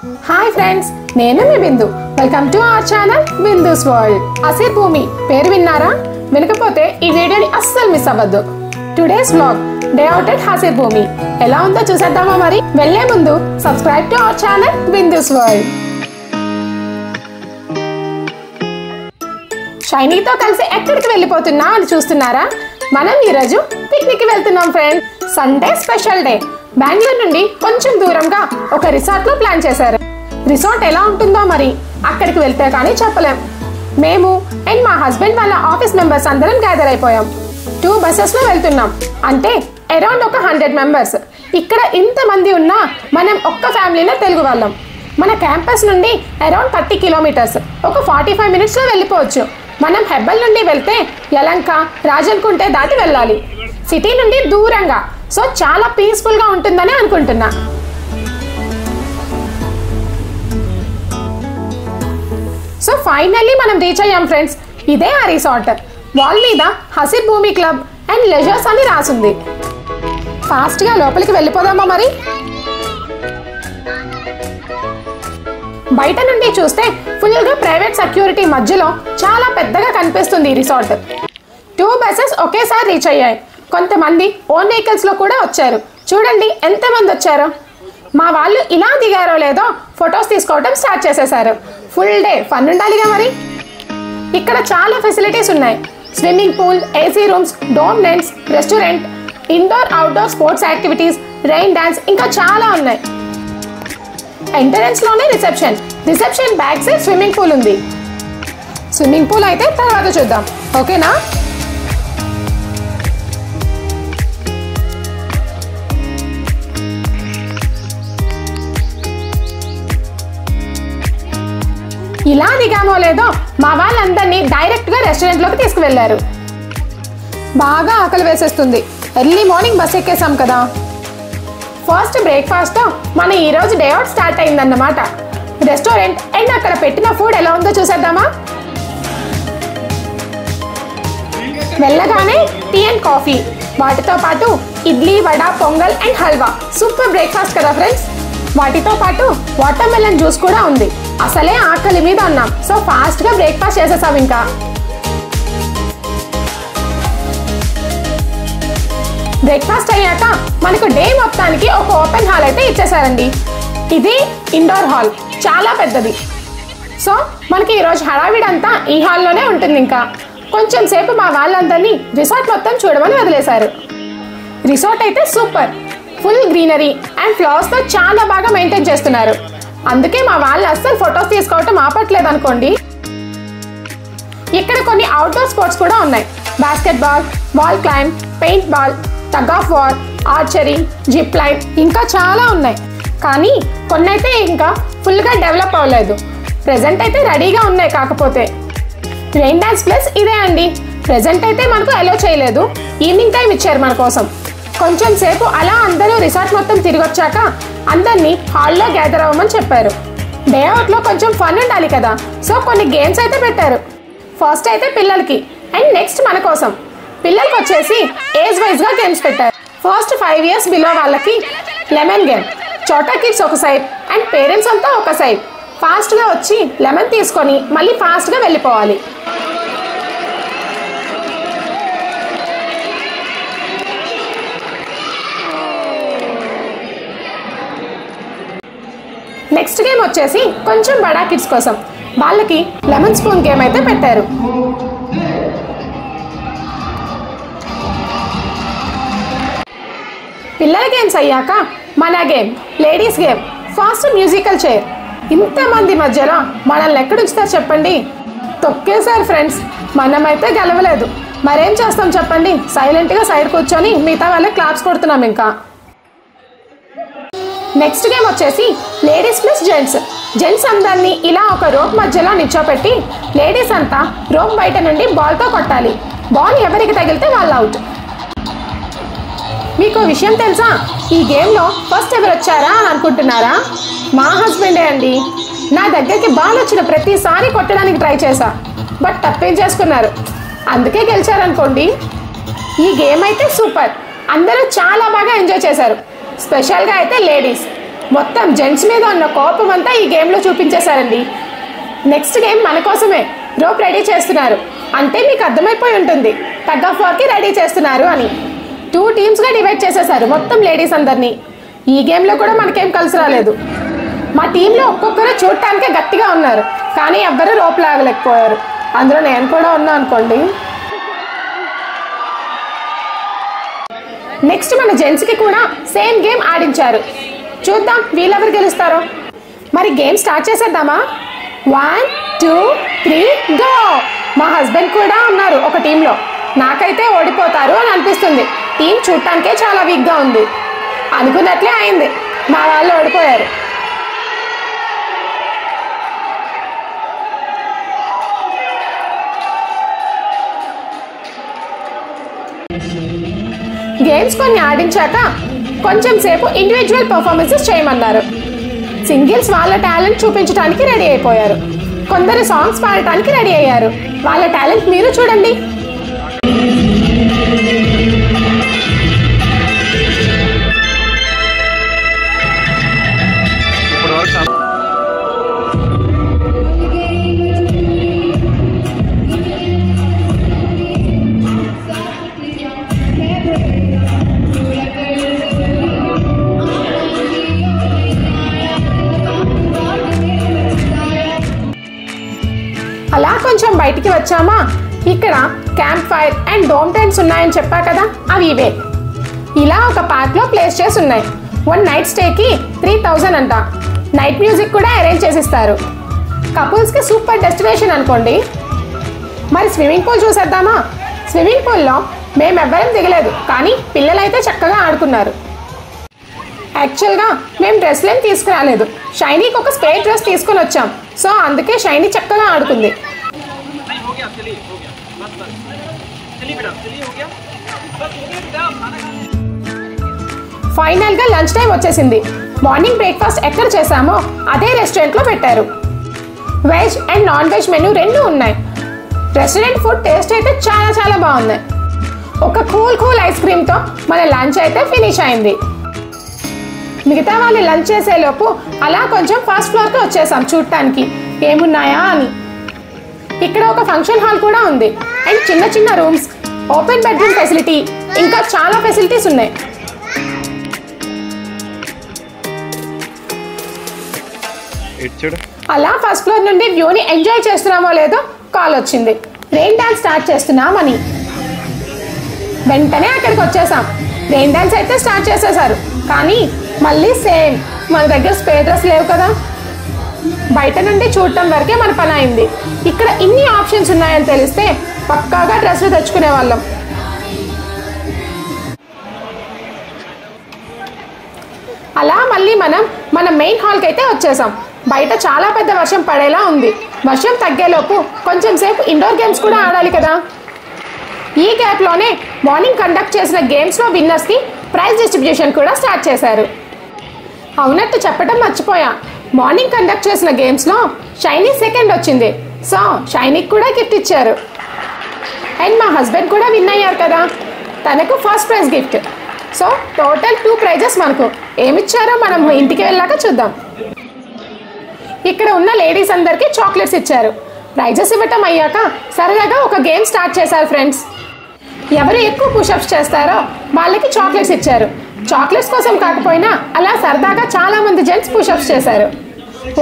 Hi friends, నేను మీ Bindu. Welcome to our channel Bindu's world. Hasir Bhoomi పేరు విన్నారా? వినకపోతే ఈ వీడియోని అస్సలు మిస్ అవ్వద్దు. Today's vlog day out at Hasir Bhoomi ఎలా ఉందో చూసేద్దామా? మరి వెళ్లే ముందు subscribe to our channel Bindu's world. షైనీతో కలిసి ఎక్కడికి వెళ్ళిపోతున్నా అని చూస్తున్నారా? మనం ఈరోజు పిక్నిక్ కి వెళ్తున్నాం friends. Sunday special day. Bengaluru నుండి కొంచెం దూరంగా ఒక రిసార్ట్ లో ప్లాన్ చేశారు. రిసార్ట్ ఎలా ఉంటుందో మరి అక్కడికి వెళ్తే కానీ చెప్పలేం. మేము అండ్ మా హస్బెండ్ వాళ్ళ ఆఫీస్ మెంబర్స్ అందరం గ్యాదర్ అయిపోయాం. 2 బసెస్ లో వెళ్తున్నాం. అంటే అరౌండ్ ఒక 100 మెంబర్స్. ఇక్కడ ఇంతమంది ఉన్నా మనం ఒక్క ఫ్యామిలీలో తెలుగు వాళ్ళం. మన క్యాంపస్ నుండి అరౌండ్ 30 కిలోమీటర్స్, ఒక 45 మినిట్స్ లో వెళ్ళిపోవచ్చు. మనం హెబ్బల్ నుండి వెళ్తే యలంక, రాజన్కుంటే దాటి వెళ్ళాలి. సిటీ నుండి దూరంగా, సో చాలా పీస్ఫుల్ గా ఉంటుందని అనుకుంటున్నా. సో ఫైనల్లీ మనం రీచ్ అయ్యాం ఫ్రెండ్స్. ఇదే ఆ రిసార్ట్. వాల్ మీద హసిర్ భూమి క్లబ్ అండ్ లెజర్స్ అని రాసుంది. ఫాస్ట్ గా లోపలికి వెళ్ళిపోదామా మరి? బయట నుండి చూస్తే ఫుల్ గా ప్రైవేట్ సెక్యూరిటీ మధ్యలో చాలా పెద్దగా కనిపిస్తుంది ఈ రిసార్ట్. 2 బసెస్ ఒకేసారి రీచ్ అయ్యాయి. కొంతమంది ఓన్ వెహికల్స్ లో కూడా వచ్చారు. చూడండి ఎంతమంది వచ్చారో. మా వాళ్ళు ఇలా దిగారో లేదో ఫొటోస్ తీసుకోవడం స్టార్ట్ చేసేసారు. ఫుల్ డే ఫన్ ఉండాలిగా మరి. ఇక్కడ చాలా ఫెసిలిటీస్ ఉన్నాయి. Swimming pool, AC rooms, dome nets, restaurant, indoor outdoor sports activities, rain dance, ఇంకా చాలా ఉన్నాయి. ఎంట్రన్స్ లోనే reception back side swimming pool ఉంది. స్విమ్మింగ్ పూల్ అయితే తర్వాత చూద్దాం, ఓకేనా? ఇలా దిగామో లేదో మా వాళ్ళందరినీ డైరెక్ట్ గా రెస్టారెంట్ లోకి తీసుకువెళ్లారు. బాగా ఆకలి వేసేస్తుంది. ఎర్లీ మార్నింగ్ బస్ ఎక్కేసాం కదా. ఫస్ట్ బ్రేక్ఫాస్ట్ తో మన ఈ రోజు డే అవుట్ స్టార్ట్ అయిందన్నమాట. రెస్టారెంట్ అండ్ అక్కడ పెట్టిన ఫుడ్ ఎలా ఉందో చూసేద్దామా? వెళ్ళగానే టీ అండ్ కాఫీ, వాటితో పాటు idli, vada, pongal and halwa. Super breakfast కదా ఫ్రెండ్స్. వాటితో పాటు వాటర్ మెలన్ జ్యూస్ కూడా ఉంది. అసలే ఆకలి మీద ఉన్నాం, సో ఫాస్ట్ గా బ్రేక్ఫాస్ట్ చేసేసాం. ఇంకా బ్రేక్ఫాస్ట్ అయ్యాక మనకు డే మొత్తానికి ఒక ఓపెన్ హాల్ అయితే ఇచ్చేసారండి. ఇది ఇండోర్ హాల్, చాలా పెద్దది. సో మనకి ఈరోజు హడావిడంతా ఈ హాల్లోనే ఉంటుంది. ఇంకా కొంచెం సేపు మా వాళ్ళందరినీ రిసార్ట్ మొత్తం చూడమని వదిలేశారు. రిసార్ట్ అయితే super. Full greenery and flowers తో చాలా బాగా మెయింటైన్ చేస్తున్నారు. అందుకే మా వాళ్ళు అస్సలు ఫొటోస్ తీసుకోవటం ఆపట్లేదు అనుకోండి. ఇక్కడ కొన్ని అవుట్డోర్ స్పోర్ట్స్ కూడా ఉన్నాయి. Basket ball, wall climb, paint ball, tug of war, archery, zip line, ఇంకా చాలా ఉన్నాయి. కానీ కొన్ని అయితే ఇంకా ఫుల్ గా డెవలప్ అవ్వలేదు. ప్రెజెంట్ అయితే రెడీగా ఉన్నాయి. కాకపోతే రెయిన్ డాన్స్ ప్లస్ ఇదే అండి. ప్రెజెంట్ అయితే మనకు అలో చేయలేదు. ఈవినింగ్ టైం ఇచ్చారు మన కోసం. కొంచెం సేపు అలా అందరూ రిసార్ట్ మొత్తం తిరిగొచ్చాక అందరినీ హాల్లో గ్యాదర్ అవ్వమని చెప్పారు. డే అవుట్ లో కొంచెం ఫన్ ఉండాలి కదా, సో కొన్ని గేమ్స్ అయితే పెట్టారు. ఫస్ట్ అయితే పిల్లలకి అండ్ నెక్స్ట్ మన కోసం. పిల్లలకి వచ్చేసి ఏజ్ వైజ్ గా గేమ్స్ పెట్టారు. ఫస్ట్ 5 years బిలో వాళ్ళకి లెమన్ గేమ్. చోటా కిడ్స్ ఒక సైడ్ అండ్ పేరెంట్స్ అంతా ఒక సైడ్. ఫాస్ట్ గా వచ్చి లెమన్ తీసుకొని మళ్ళీ ఫాస్ట్ గా వెళ్ళిపోవాలి. నెక్స్ట్ గేమ్ వచ్చేసి కొంచెం బడా కిడ్స్ కోసం. వాళ్ళకి లెమన్ స్పూన్ గేమ్ అయితే పెట్టారు. పిల్లల గేమ్స్ అయ్యాక మన game, ladies game. Fast musical chair. ఇంతమంది మధ్యలో మనల్ని ఎక్కడుంచుతారు చెప్పండి? తొక్కేశారు ఫ్రెండ్స్. మనమైతే గెలవలేదు. మరేం చేస్తాం చెప్పండి? సైలెంట్ గా సైడ్ కూర్చొని మిగతా వాళ్ళకి క్లాప్స్ కొడుతున్నాం. ఇంకా నెక్స్ట్ గేమ్ వచ్చేసి లేడీస్ ప్లస్ జెంట్స్. జెంట్స్ అందరినీ ఇలా ఒక రోప్ మధ్యలో నిల్చోపెట్టి లేడీస్ అంతా రోప్ బయట నుండి బాల్ తో కొట్టాలి. బాల్ ఎవరికి తగిలితే వాళ్ళు అవుట్. మీకు విషయం తెలుసా? ఈ గేమ్ లో ఫస్ట్ ఎవరు వచ్చారా అని అనుకుంటున్నారా? మా హస్బెండే అండి. నా దగ్గరికి బాల్ వచ్చిన ప్రతిసారి కొట్టడానికి ట్రై చేశా, బట్ తప్పేం చేసుకున్నారు. అందుకే గెలిచారనుకోండి. ఈ గేమ్ అయితే సూపర్. అందరూ చాలా బాగా ఎంజాయ్ చేశారు. స్పెషల్గా అయితే లేడీస్ మొత్తం జెంట్స్ మీద ఉన్న కోపం అంతా ఈ గేమ్లో చూపించేశారండి. నెక్స్ట్ గేమ్ మన కోసమే రోప్ రెడీ చేస్తున్నారు. అంటే మీకు అర్థమైపోయి ఉంటుంది టగ్ ఆఫ్ వార్కి రెడీ చేస్తున్నారు అని. 2 టీమ్స్గా డివైడ్ చేసేసారు మొత్తం లేడీస్ అందరినీ. ఈ గేమ్లో కూడా మనకేం కలిసి రాలేదు. మా టీంలో ఒక్కొక్కరు చూడటానికే గట్టిగా ఉన్నారు, కానీ ఎవ్వరూ రోప్ లాగలేకపోయారు. అందులో నేను కూడా ఉన్నా అనుకోండి. నెక్స్ట్ మన జెంట్స్కి కూడా సేమ్ గేమ్ ఆడించారు. చూద్దాం వీళ్ళెవరు గెలుస్తారో. మరి గేమ్ స్టార్ట్ చేసేద్దామా? 1 2 3 గో. మా హస్బెండ్ కూడా ఉన్నారు ఒక టీంలో. నాకైతే ఓడిపోతారు అని అనిపిస్తుంది. టీం చూడటానికే చాలా వీక్గా ఉంది. అనుకున్నట్లే అయింది, మా వాళ్ళు ఓడిపోయారు. గేమ్స్ కొన్ని ఆడించాక కొంచెం సేపు ఇండివిజువల్ పర్ఫార్మెన్సెస్ చేయమన్నారు. సింగిల్స్ వాళ్ళ టాలెంట్ చూపించడానికి రెడీ అయిపోయారు. కొందరు సాంగ్స్ పాడటానికి రెడీ అయ్యారు. వాళ్ళ టాలెంట్ మీరు చూడండి. అలా కొంచెం బయటికి వచ్చామా, ఇక్కడ camp fire and dome tents ఉన్నాయని చెప్పా కదా, అవి ఇవే. ఇలా ఒక పార్క్లో ప్లేస్ చేసి ఉన్నాయి. 1 నైట్ స్టేకి 3000 అంట. నైట్ మ్యూజిక్ కూడా అరేంజ్ చేసిస్తారు. కపుల్స్కి సూపర్ డెస్టినేషన్ అనుకోండి. మరి స్విమ్మింగ్ పూల్ చూసేద్దామా? స్విమ్మింగ్ పూల్లో మేమెవ్వరం దిగలేదు, కానీ పిల్లలైతే చక్కగా ఆడుకున్నారు. యాక్చువల్గా మేము డ్రెస్లేం తీసుకురాలేదు. షైనీకి ఒక స్పేర్ డ్రెస్ తీసుకొని వచ్చాం. సో అందుకే షైనీ చక్కగా ఆడుకుంది. ఫైనల్గా లంచ్ టైం వచ్చేసింది. మార్నింగ్ బ్రేక్ఫాస్ట్ ఎక్కడ చేసామో అదే రెస్టారెంట్లో పెట్టారు. Veg and non veg menu 2 ఉన్నాయి. రెస్టారెంట్ ఫుడ్ టేస్ట్ అయితే చాలా చాలా బాగుంది. ఒక కూల్ ఐస్ క్రీమ్తో మన లంచ్ అయితే ఫినిష్ అయింది. మిగతా వాళ్ళు లంచ్ చేసేలోపు అలా కొంచెం ఫస్ట్ ఫ్లోర్కి వచ్చేసాం చూడటానికి ఏమున్నాయా అని. ఇక్కడ ఒక ఫంక్షన్ హాల్ కూడా ఉంది అండ్ చిన్న చిన్న రూమ్స్, ఓపెన్ బెడ్రూమ్ ఫెసిలిటీ, ఇంకా చాలా ఫెసిలిటీస్ ఉన్నాయి. అలా ఫస్ట్ ఫ్లోర్ నుండి వ్యూని ఎంజాయ్ చేస్తున్నామో లేదో కాల్ వచ్చింది, రెయిన్ డాన్స్ స్టార్ట్ చేస్తున్నామని. వెంటనే అక్కడికి వచ్చేసాం. రెయిన్ డాన్స్ అయితే స్టార్ట్ చేసేసారు, కానీ మళ్ళీ సేమ్ మన దగ్గర స్పేర్ డ్రెస్ లేవు కదా. బయట నుండి చూడటం వరకే మన పని అయింది. ఇక్కడ ఇన్ని ఆప్షన్స్ ఉన్నాయని తెలిస్తే పక్కాగా డ్రెస్లు తెచ్చుకునే వాళ్ళం. అలా మళ్ళీ మన మెయిన్ హాల్కి అయితే వచ్చేసాం. బయట చాలా పెద్ద వర్షం పడేలా ఉంది. వర్షం తగ్గేలోపు కొంచెం సేపు ఇండోర్ గేమ్స్ కూడా ఆడాలి కదా. ఈ గ్యాప్లోనే మార్నింగ్ కండక్ట్ చేసిన గేమ్స్లో విన్నర్స్కి ప్రైజ్ డిస్ట్రిబ్యూషన్ కూడా స్టార్ట్ చేశారు. అవునట్టు చెప్పడం మర్చిపోయా, మార్నింగ్ కండక్ట్ చేసిన గేమ్స్లో షైనీ సెకండ్ వచ్చింది. సో షైనీకి కూడా గిఫ్ట్ ఇచ్చారు. అండ్ మా హస్బెండ్ కూడా విన్ అయ్యారు కదా, తనకు first prize gift. So total 2 prizes మనకు. ఏమిచ్చారో మనం ఇంటికి వెళ్ళాక చూద్దాం. ఇక్కడ ఉన్న లేడీస్ అందరికీ చాక్లెట్స్ ఇచ్చారు. ప్రైజెస్ ఇవ్వటం అయ్యాక సరదాగా ఒక గేమ్ స్టార్ట్ చేశారు ఫ్రెండ్స్. ఎవరు ఎక్కువ పుషప్స్ చేస్తారో వాళ్ళకి చాక్లెట్స్ ఇచ్చారు. చాక్లెట్స్ కోసం కాకపోయినా అలా సరదాగా చాలా మంది జెంట్స్ పుషప్స్ చేశారు.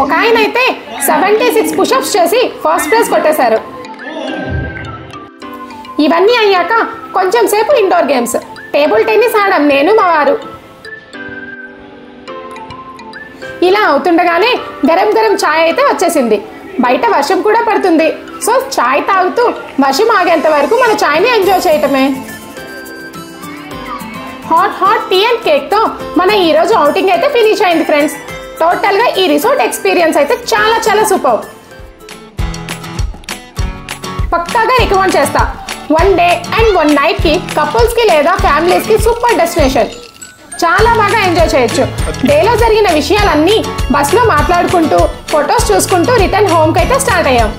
ఒక ఆయన అయితే 76 పుషప్స్ చేసి ఫస్ట్ ప్రైజ్ కొట్టేశారు. ఇవన్నీ అయ్యాక కొంచెం సేపు ఇండోర్ గేమ్స్, టేబుల్ టెన్నిస్ ఆడాం నేను మా వారు. ఇలా అవుతుండగానే గరం గరం ఛాయ్ అయితే వచ్చేసింది. బయట వర్షం కూడా పడుతుంది. సో ఛాయ్ తాగుతూ వర్షం ఆగేంత వరకు మన ఛాయ్ని ఎంజాయ్ చేయటమే. హాట్ టీ అండ్ కేక్తో మన ఈరోజు అవుటింగ్ అయితే ఫినిష్ అయింది ఫ్రెండ్స్. టోటల్గా ఈ రిసార్ట్ ఎక్స్పీరియన్స్ అయితే చాలా చాలా సూపర్. పక్కాగా రికమెండ్ చేస్తా. 1 డే అండ్ 1 నైట్కి కపుల్స్కి లేదా ఫ్యామిలీస్కి సూపర్ డెస్టినేషన్. చాలా బాగా ఎంజాయ్ చేయొచ్చు. డేలో జరిగిన విషయాలన్నీ బస్లో మాట్లాడుకుంటూ ఫొటోస్ చూసుకుంటూ రిటర్న్ హోమ్కి అయితే స్టార్ట్ అయ్యాం.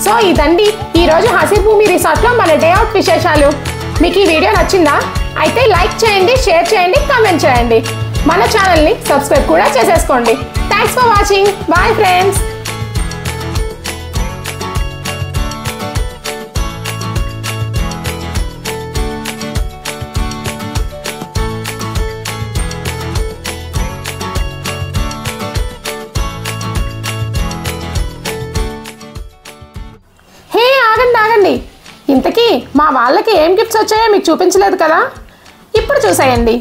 సో ఇదండి ఈరోజు హసీర్ భూమి రిసార్ట్లో మన డే అవుట్ విశేషాలు. మీకు ఈ వీడియో నచ్చిందా? అయితే లైక్ చేయండి, షేర్ చేయండి, కామెంట్ చేయండి. మన ఛానల్ని సబ్స్క్రైబ్ కూడా చేసేసుకోండి. Thanks for watching. Bye friends. ఆగండి, ఇంతకీ మా వాళ్ళకి ఏం గిఫ్ట్స్ వచ్చాయో మీకు చూపించలేదు కదా, ఇప్పుడు చూసేయండి.